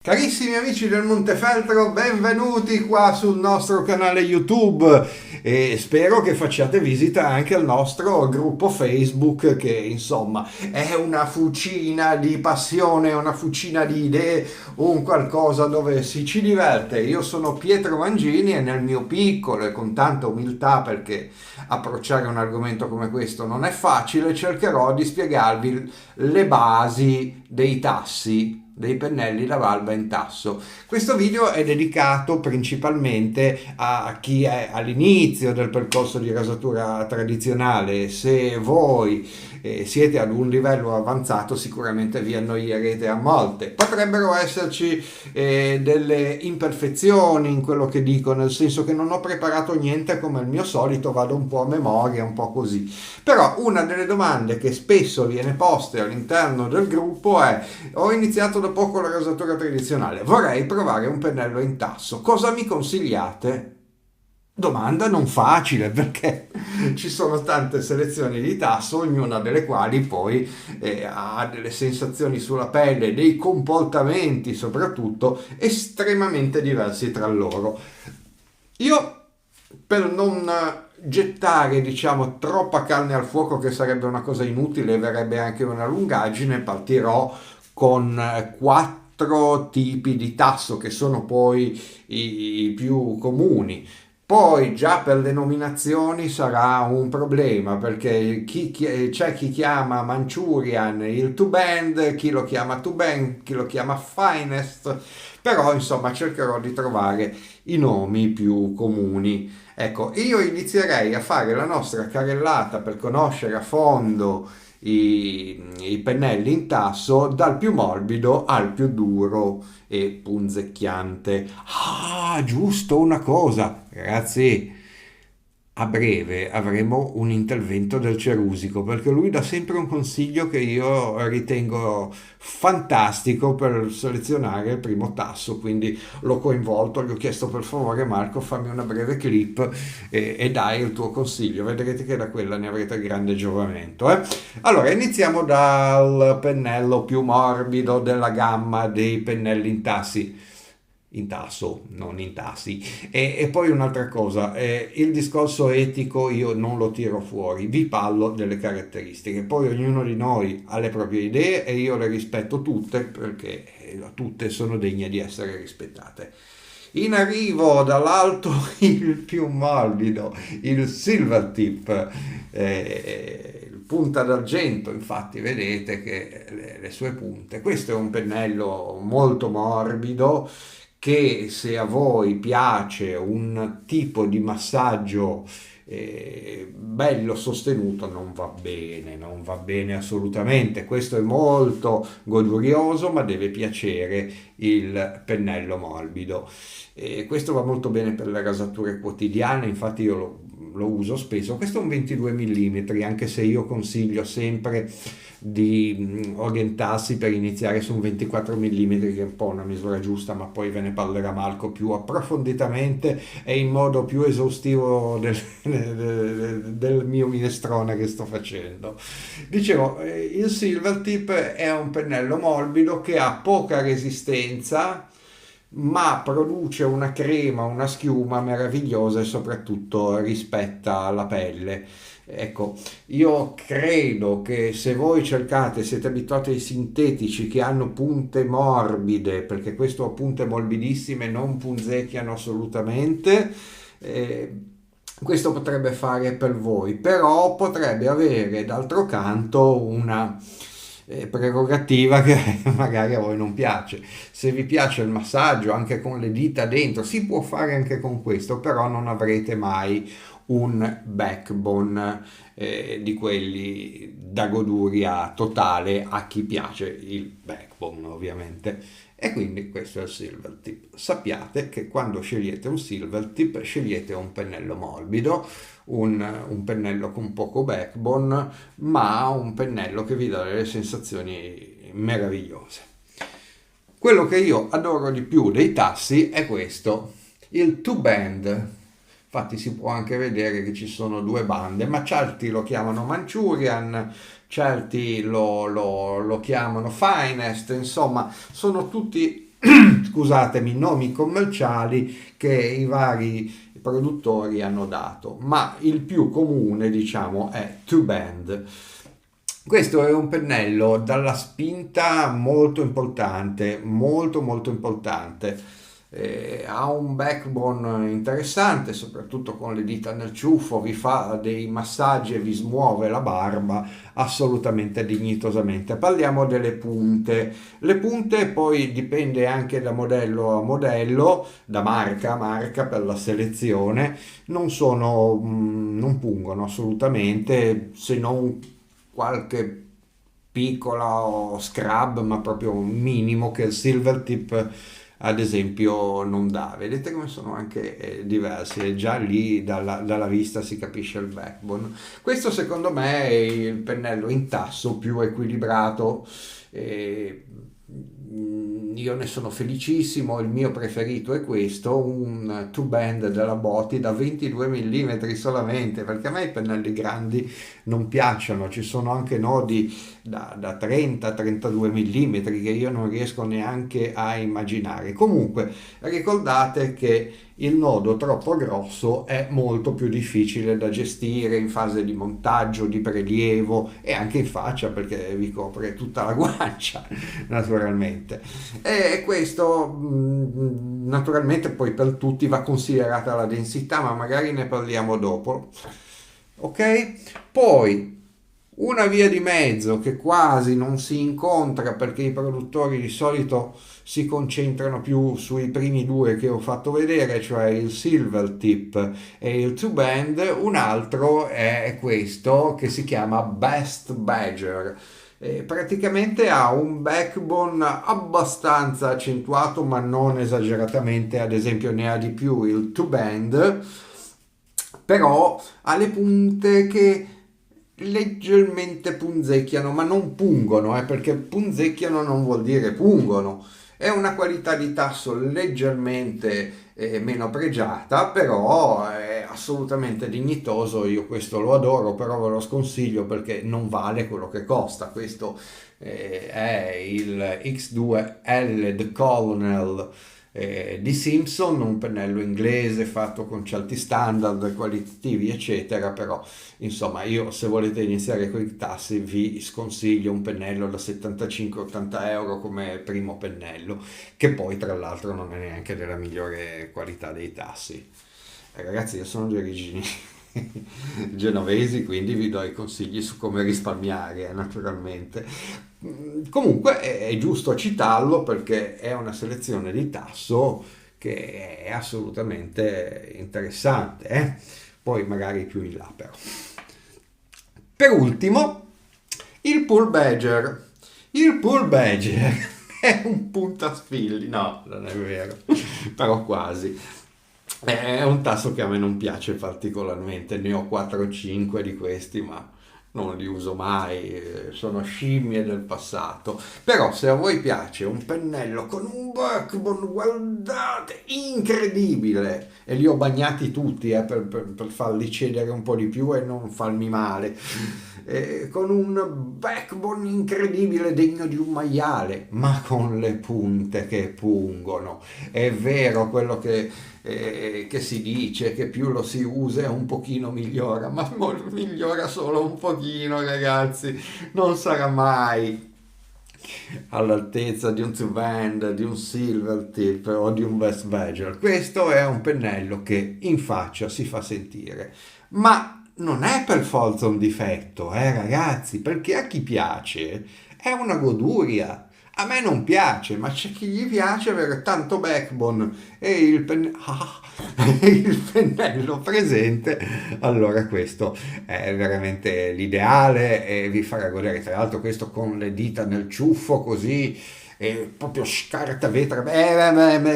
Carissimi amici del Montefeltro, benvenuti qua sul nostro canale YouTube e spero che facciate visita anche al nostro gruppo Facebook che insomma è una fucina di passione, una fucina di idee, un qualcosa dove si ci diverte. Io sono Pietro Mangini e nel mio piccolo e con tanta umiltà, perché approcciare un argomento come questo non è facile, cercherò di spiegarvi le basi dei tassi dei pennelli da valva in tasso. Questo video è dedicato principalmente a chi è all'inizio del percorso di rasatura tradizionale. Se voi siete ad un livello avanzato, sicuramente vi annoierete a volte. Potrebbero esserci delle imperfezioni in quello che dico, nel senso che non ho preparato niente come il mio solito, vado un po' a memoria, un po' così. Però una delle domande che spesso viene poste all'interno del gruppo è: ho iniziato da poco la rasatura tradizionale, vorrei provare un pennello in tasso, cosa mi consigliate? Domanda non facile, perché ci sono tante selezioni di tasso, ognuna delle quali poi ha delle sensazioni sulla pelle, dei comportamenti soprattutto estremamente diversi tra loro. Io, per non gettare, diciamo, troppa carne al fuoco, che sarebbe una cosa inutile e verrebbe anche una lungaggine, partirò con quattro tipi di tasso che sono poi i più comuni. Poi già per le nominazioni sarà un problema, perché c'è chi chiama Manchurian il Two Band, chi lo chiama Two Band, chi lo chiama Finest, però insomma cercherò di trovare i nomi più comuni. Ecco, io inizierei a fare la nostra carrellata per conoscere a fondo i pennelli in tasso, dal più morbido al più duro e punzecchiante. Ah, giusto una cosa, ragazzi. A breve avremo un intervento del Cerusico, perché lui dà sempre un consiglio che io ritengo fantastico per selezionare il primo tasso, quindi l'ho coinvolto, gli ho chiesto: per favore Marco, fammi una breve clip e dai il tuo consiglio, vedrete che da quella ne avrete grande giovamento. Allora, iniziamo dal pennello più morbido della gamma dei pennelli in tasso, non in tassi. E poi un'altra cosa, il discorso etico io non lo tiro fuori, vi parlo delle caratteristiche, poi ognuno di noi ha le proprie idee e io le rispetto tutte, perché tutte sono degne di essere rispettate. In arrivo dall'alto il più morbido, il Silvertip, punta d'argento, infatti vedete che le sue punte. Questo è un pennello molto morbido che, se a voi piace un tipo di massaggio bello sostenuto, non va bene assolutamente. Questo è molto godurioso, ma deve piacere il pennello morbido. Questo va molto bene per le rasature quotidiane, infatti io lo uso spesso. Questo è un 22 mm, anche se io consiglio sempre di orientarsi per iniziare su un 24 mm, che è un po' una misura giusta, ma poi ve ne parlerà Marco più approfonditamente e in modo più esaustivo del mio minestrone che sto facendo. Dicevo, il Silvertip è un pennello morbido che ha poca resistenza, ma produce una crema, una schiuma meravigliosa e soprattutto rispetta la pelle. Ecco, io credo che se voi cercate, siete abituati ai sintetici che hanno punte morbide, perché questo ha punte morbidissime, non punzecchiano assolutamente, eh, questo potrebbe fare per voi, però potrebbe avere d'altro canto una prerogativa che magari a voi non piace. Se vi piace il massaggio anche con le dita dentro, si può fare anche con questo, però non avrete mai un backbone di quelli da goduria totale a chi piace il backbone, ovviamente. E quindi questo è il Silvertip. Sappiate che quando scegliete un Silvertip scegliete un pennello morbido, un pennello con poco backbone, ma un pennello che vi dà delle sensazioni meravigliose. Quello che io adoro di più dei tassi è questo, il two band. Infatti si può anche vedere che ci sono due bande, ma certi lo chiamano Manchurian, certi lo chiamano Finest, insomma sono tutti scusatemi, nomi commerciali che i vari produttori hanno dato, ma il più comune, diciamo, è Two Band. Questo è un pennello dalla spinta molto importante, molto molto importante. Ha un backbone interessante, soprattutto con le dita nel ciuffo, vi fa dei massaggi e vi smuove la barba assolutamente dignitosamente. Parliamo delle punte. Le punte poi dipende anche da modello a modello, da marca a marca per la selezione, non pungono assolutamente, se non qualche piccola scrub, ma proprio un minimo che il Silvertip ad esempio non dà. Vedete come sono anche diversi, e già lì dalla vista si capisce il backbone. Questo secondo me è il pennello in tasso più equilibrato. E io ne sono felicissimo, il mio preferito è questo, un two band della Botti da 22 mm solamente, perché a me i pennelli grandi non piacciono, ci sono anche nodi da 30-32 mm che io non riesco neanche a immaginare. Comunque ricordate che il nodo troppo grosso è molto più difficile da gestire in fase di montaggio, di prelievo e anche in faccia, perché vi copre tutta la guancia naturalmente. E questo naturalmente poi per tutti va considerata la densità, ma magari ne parliamo dopo. Ok? Poi una via di mezzo che quasi non si incontra, perché i produttori di solito si concentrano più sui primi due che ho fatto vedere, cioè il Silvertip e il Two Band. Un altro è questo che si chiama Best Badger. Praticamente ha un backbone abbastanza accentuato, ma non esageratamente. Ad esempio ne ha di più il Two Band, però ha le punte che leggermente punzecchiano, ma non pungono, perché punzecchiano non vuol dire pungono. È una qualità di tasso leggermente meno pregiata, però è assolutamente dignitoso. Io questo lo adoro, però ve lo sconsiglio perché non vale quello che costa. Questo è il X2L The Colonel di Simpson, un pennello inglese fatto con certi standard qualitativi eccetera, però insomma io, se volete iniziare con i tassi, vi sconsiglio un pennello da 75-80 euro come primo pennello, che poi tra l'altro non è neanche della migliore qualità dei tassi. Ragazzi, io sono di origini genovesi, quindi vi do i consigli su come risparmiare, naturalmente. Comunque è giusto citarlo perché è una selezione di tasso che è assolutamente interessante, eh? Poi magari più in là però. Per ultimo, il Pull Badger. Il Pull Badger è un puntasfilli, no, non è vero, però quasi. È un tasso che a me non piace particolarmente, ne ho 4-5 di questi, ma non li uso mai, sono scimmie del passato. Però se a voi piace un pennello con un backbone, guardate, incredibile, e li ho bagnati tutti per farli cedere un po' di più e non farmi male, con un backbone incredibile degno di un maiale, ma con le punte che pungono. È vero quello che si dice, che più lo si usa un pochino migliora, ma migliora solo un pochino, ragazzi, non sarà mai all'altezza di un Two Band, di un Silvertip o di un Best Badger. Questo è un pennello che in faccia si fa sentire, ma non è per forza un difetto, ragazzi, perché a chi piace è una goduria. A me non piace, ma c'è chi gli piace avere tanto backbone e il pennello presente. Allora questo è veramente l'ideale e vi farà godere. Tra l'altro questo con le dita nel ciuffo così, proprio scarta vetra,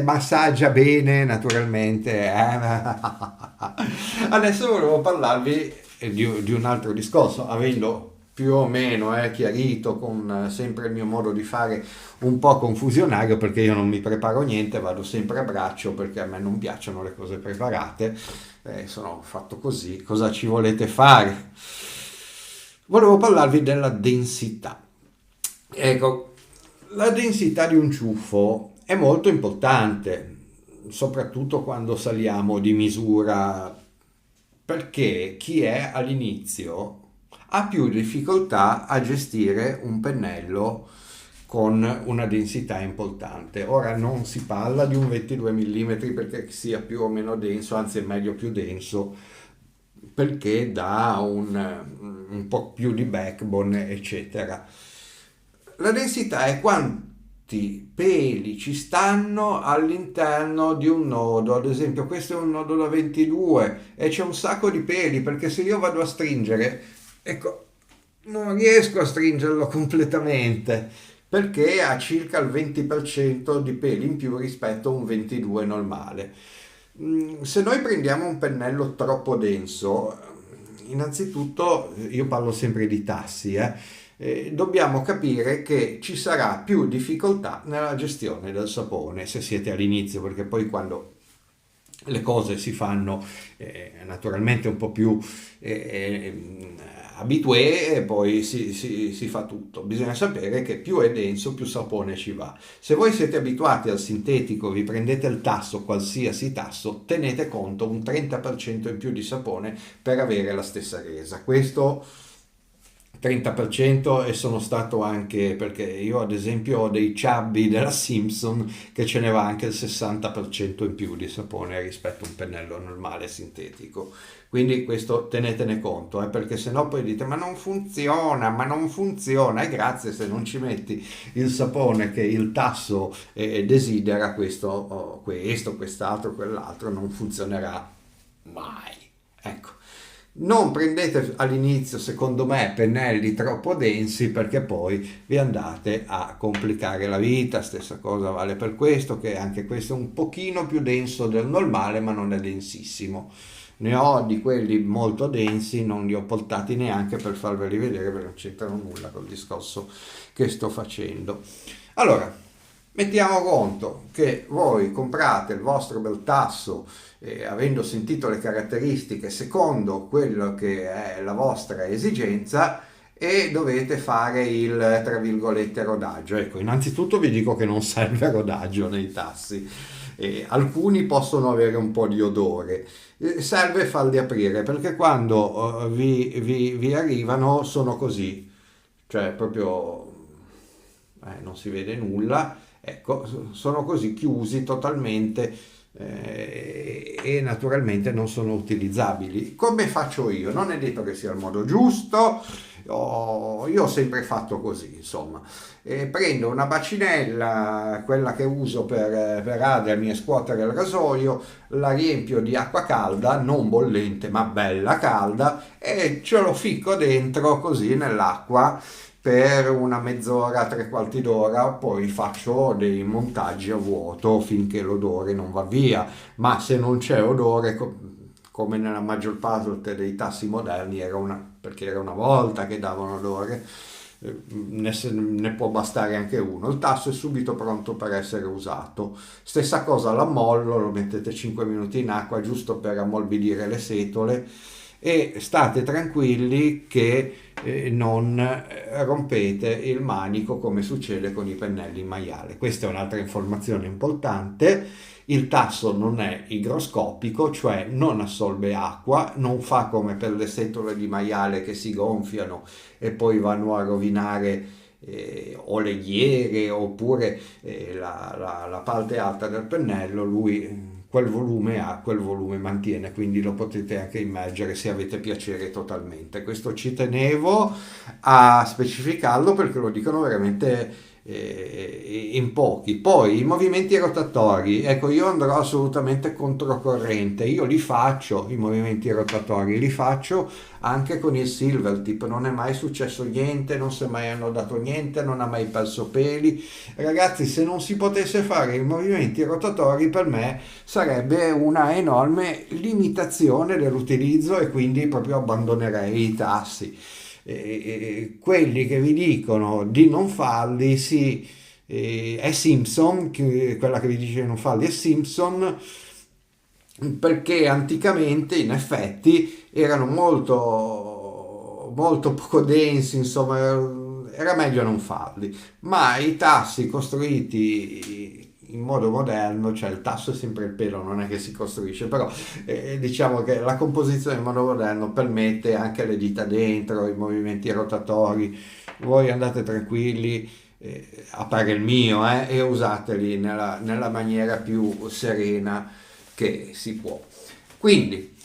massaggia bene naturalmente. Adesso volevo parlarvi di un altro discorso, avendo più o meno chiarito con sempre il mio modo di fare un po' confusionario, perché io non mi preparo niente, vado sempre a braccio perché a me non piacciono le cose preparate, sono fatto così, cosa ci volete fare? Volevo parlarvi della densità. Ecco, la densità di un ciuffo è molto importante, soprattutto quando saliamo di misura, perché chi è all'inizio ha più difficoltà a gestire un pennello con una densità importante. Ora non si parla di un 22 mm perché sia più o meno denso, anzi è meglio più denso, perché dà un po' più di backbone, eccetera. La densità è quanti peli ci stanno all'interno di un nodo. Ad esempio, questo è un nodo da 22 e c'è un sacco di peli, perché se io vado a stringere, ecco, non riesco a stringerlo completamente perché ha circa il 20% di peli in più rispetto a un 22 normale. Se noi prendiamo un pennello troppo denso, innanzitutto io parlo sempre di tassi, dobbiamo capire che ci sarà più difficoltà nella gestione del sapone se siete all'inizio, perché poi quando le cose si fanno naturalmente un po' più abitué e poi si fa tutto. Bisogna sapere che più è denso, più sapone ci va. Se voi siete abituati al sintetico, vi prendete il tasso, qualsiasi tasso, tenete conto un 30% in più di sapone per avere la stessa resa. Questo 30%, e sono stato anche, perché io ad esempio ho dei Chubby della Simpson che ce ne va anche il 60% in più di sapone rispetto a un pennello normale sintetico, quindi questo tenetene conto, perché sennò poi dite ma non funziona, e grazie se non ci metti il sapone che il tasso desidera, quest'altro, quell'altro non funzionerà mai, ecco. Non prendete all'inizio, secondo me, pennelli troppo densi, perché poi vi andate a complicare la vita. Stessa cosa vale per questo, che anche questo è un pochino più denso del normale, ma non è densissimo. Ne ho di quelli molto densi, non li ho portati neanche per farveli vedere, perché non c'entrano nulla col discorso che sto facendo. Allora, mettiamo conto che voi comprate il vostro bel tasso, avendo sentito le caratteristiche secondo quello che è la vostra esigenza, e dovete fare il, tra virgolette, rodaggio. Ecco, innanzitutto vi dico che non serve rodaggio nei tassi. Alcuni possono avere un po' di odore, serve farli aprire, perché quando vi arrivano sono così, cioè proprio non si vede nulla, ecco, sono così chiusi totalmente, e naturalmente non sono utilizzabili. Come faccio io? Non è detto che sia il modo giusto, io ho sempre fatto così, insomma. Prendo una bacinella, quella che uso per adermi e scuotere il rasoio, la riempio di acqua calda, non bollente ma bella calda, e ce lo ficco dentro così nell'acqua per una mezz'ora, tre quarti d'ora, poi faccio dei montaggi a vuoto finché l'odore non va via, ma se non c'è odore, come nella maggior parte dei tassi moderni, perché era una volta che davano odore, ne può bastare anche uno. Il tasso è subito pronto per essere usato. Stessa cosa, l'ammollo, lo mettete 5 minuti in acqua giusto per ammorbidire le setole, e state tranquilli che non rompete il manico come succede con i pennelli in maiale. Questa è un'altra informazione importante. Il tasso non è igroscopico, cioè non assorbe acqua, non fa come per le setole di maiale che si gonfiano e poi vanno a rovinare o le ghiere oppure la parte alta del pennello. Lui quel volume ha, quel volume mantiene, quindi lo potete anche immergere se avete piacere totalmente. Questo ci tenevo a specificarlo perché lo dicono veramente in pochi. Poi i movimenti rotatori, ecco, io andrò assolutamente controcorrente, io li faccio, i movimenti rotatori li faccio anche con il Silvertip, non è mai successo niente, non si è mai annodato niente, non ha mai perso peli. Ragazzi, se non si potesse fare i movimenti rotatori, per me sarebbe una enorme limitazione dell'utilizzo, e quindi proprio abbandonerei i tassi. Quelli che vi dicono di non farli, sì, è Simpson, quella che vi dice di non farli è Simpson, perché anticamente in effetti erano molto poco densi, insomma era meglio non farli, ma i tassi costruiti in modo moderno, cioè il tasso è sempre il pelo, non è che si costruisce, però diciamo che la composizione in modo moderno permette anche le dita dentro, i movimenti rotatori, voi andate tranquilli, a parer il mio, e usateli nella maniera più serena che si può. Quindi,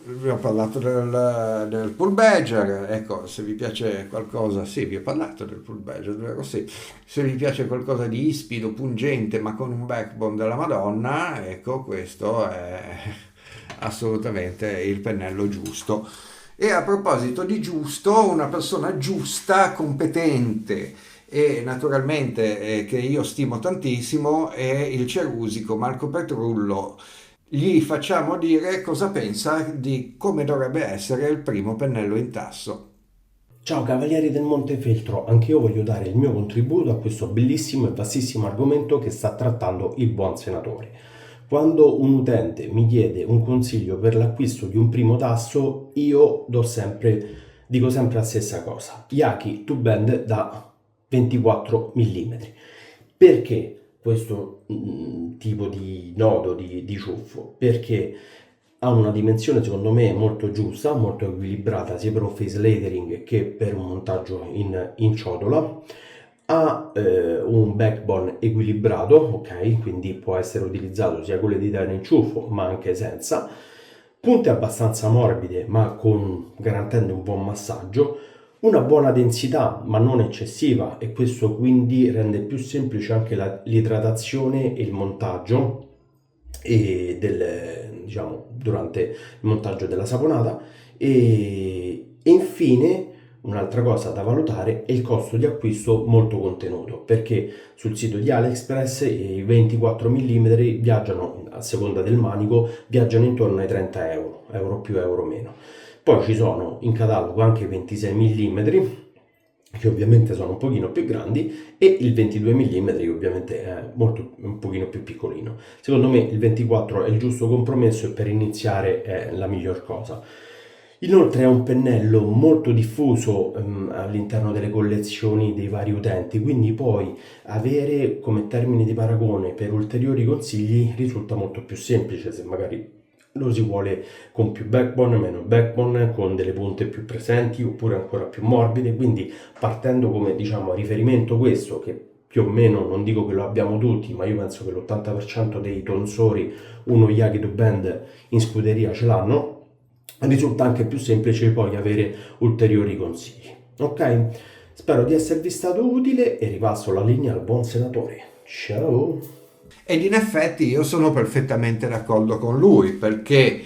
vi ho parlato del pull badger, ecco, se vi piace qualcosa, sì, vi ho parlato del pull badger, vero? Sì. Se vi piace qualcosa di ispido, pungente, ma con un backbone della Madonna, ecco, questo è assolutamente il pennello giusto. E a proposito di giusto, una persona giusta, competente e naturalmente che io stimo tantissimo è il cerusico Marco Petrullo. Gli facciamo dire cosa pensa di come dovrebbe essere il primo pennello in tasso. Ciao Cavalieri del Montefeltro, anche io voglio dare il mio contributo a questo bellissimo e vastissimo argomento che sta trattando il buon senatore. Quando un utente mi chiede un consiglio per l'acquisto di un primo tasso, io dico sempre la stessa cosa. Yaki to bend da 24 mm. Perché questo tipo di nodo di ciuffo? Perché ha una dimensione secondo me molto giusta, molto equilibrata sia per un face lettering che per un montaggio in ciotola. Ha un backbone equilibrato, ok? Quindi può essere utilizzato sia con le dita in ciuffo ma anche senza. Punte abbastanza morbide ma garantendo un buon massaggio. Una buona densità ma non eccessiva, e questo quindi rende più semplice anche l'idratazione e il montaggio diciamo, durante il montaggio della saponata. E infine un'altra cosa da valutare è il costo di acquisto molto contenuto, perché sul sito di AliExpress i 24 mm viaggiano, a seconda del manico, viaggiano intorno ai 30 euro, euro più euro meno. Poi ci sono in catalogo anche i 26 mm, che ovviamente sono un pochino più grandi, e il 22 mm che ovviamente è un pochino più piccolino. Secondo me il 24 è il giusto compromesso e per iniziare è la miglior cosa. Inoltre è un pennello molto diffuso all'interno delle collezioni dei vari utenti, quindi poi avere come termine di paragone per ulteriori consigli risulta molto più semplice se magari lo si vuole con più backbone, meno backbone, con delle punte più presenti oppure ancora più morbide. Quindi partendo come diciamo riferimento questo, che più o meno non dico che lo abbiamo tutti, ma io penso che l'80% dei tonsori uno Yaki to Bend in scuderia ce l'hanno, risulta anche più semplice poi avere ulteriori consigli. Ok? Spero di esservi stato utile e ripasso la linea al buon senatore. Ciao! Ed in effetti io sono perfettamente d'accordo con lui perché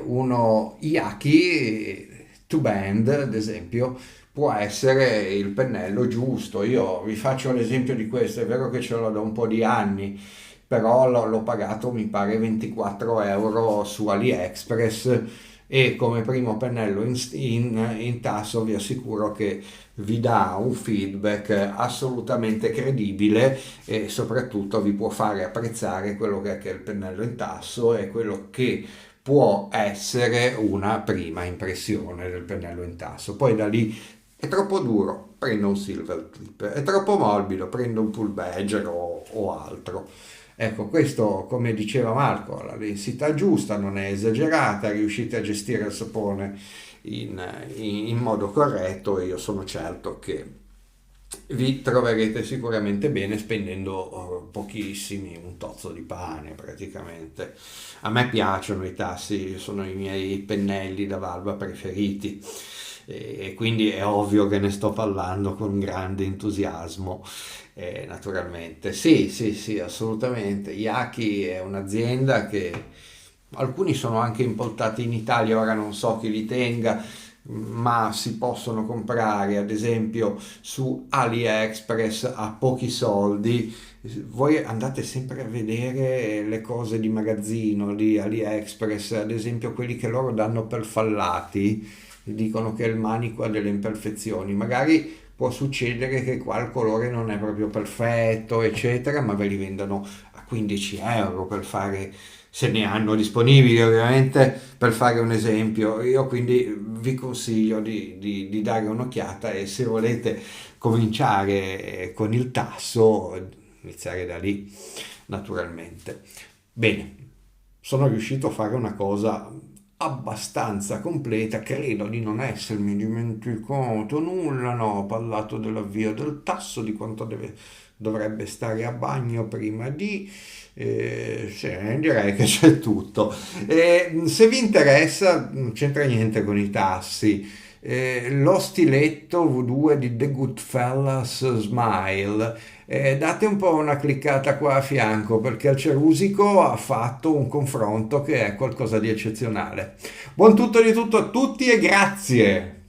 uno Yaki to bend, ad esempio, può essere il pennello giusto. Io vi faccio l'esempio di questo, è vero che ce l'ho da un po' di anni, però l'ho pagato mi pare 24 euro su AliExpress e come primo pennello in tasso vi assicuro che vi dà un feedback assolutamente credibile e soprattutto vi può fare apprezzare quello che è il pennello in tasso e quello che può essere una prima impressione del pennello in tasso. Poi da lì è troppo duro, prendo un silver tip, è troppo morbido, prendo un pull badger o altro. Ecco, questo come diceva Marco, la densità giusta, non è esagerata, riuscite a gestire il sapone in modo corretto e io sono certo che vi troverete sicuramente bene spendendo pochissimi, un tozzo di pane praticamente. A me piacciono i tassi, sono i miei pennelli da valva preferiti e quindi è ovvio che ne sto parlando con grande entusiasmo. Naturalmente, sì, sì, sì, assolutamente. Yaki è un'azienda che alcuni sono anche importati in Italia, ora non so chi li tenga, ma si possono comprare ad esempio su AliExpress a pochi soldi. Voi andate sempre a vedere le cose di magazzino di AliExpress, ad esempio quelli che loro danno per fallati, dicono che il manico ha delle imperfezioni, magari può succedere che qua il colore non è proprio perfetto, eccetera, ma ve li vendono a 15 euro per fare, se ne hanno disponibili ovviamente, per fare un esempio. Io quindi vi consiglio di dare un'occhiata e se volete cominciare con il tasso, iniziare da lì, naturalmente. Bene, sono riuscito a fare una cosa abbastanza completa, credo di non essermi dimenticato nulla, no, ho parlato dell'avvio del tasso, di quanto dovrebbe stare a bagno prima di... sì, direi che c'è tutto. Se vi interessa, non c'entra niente con i tassi. Lo stiletto V2 di The Goodfellas Smile, date un po' una cliccata qua a fianco perché il Cerusico ha fatto un confronto che è qualcosa di eccezionale. Buon tutto di tutto a tutti e grazie!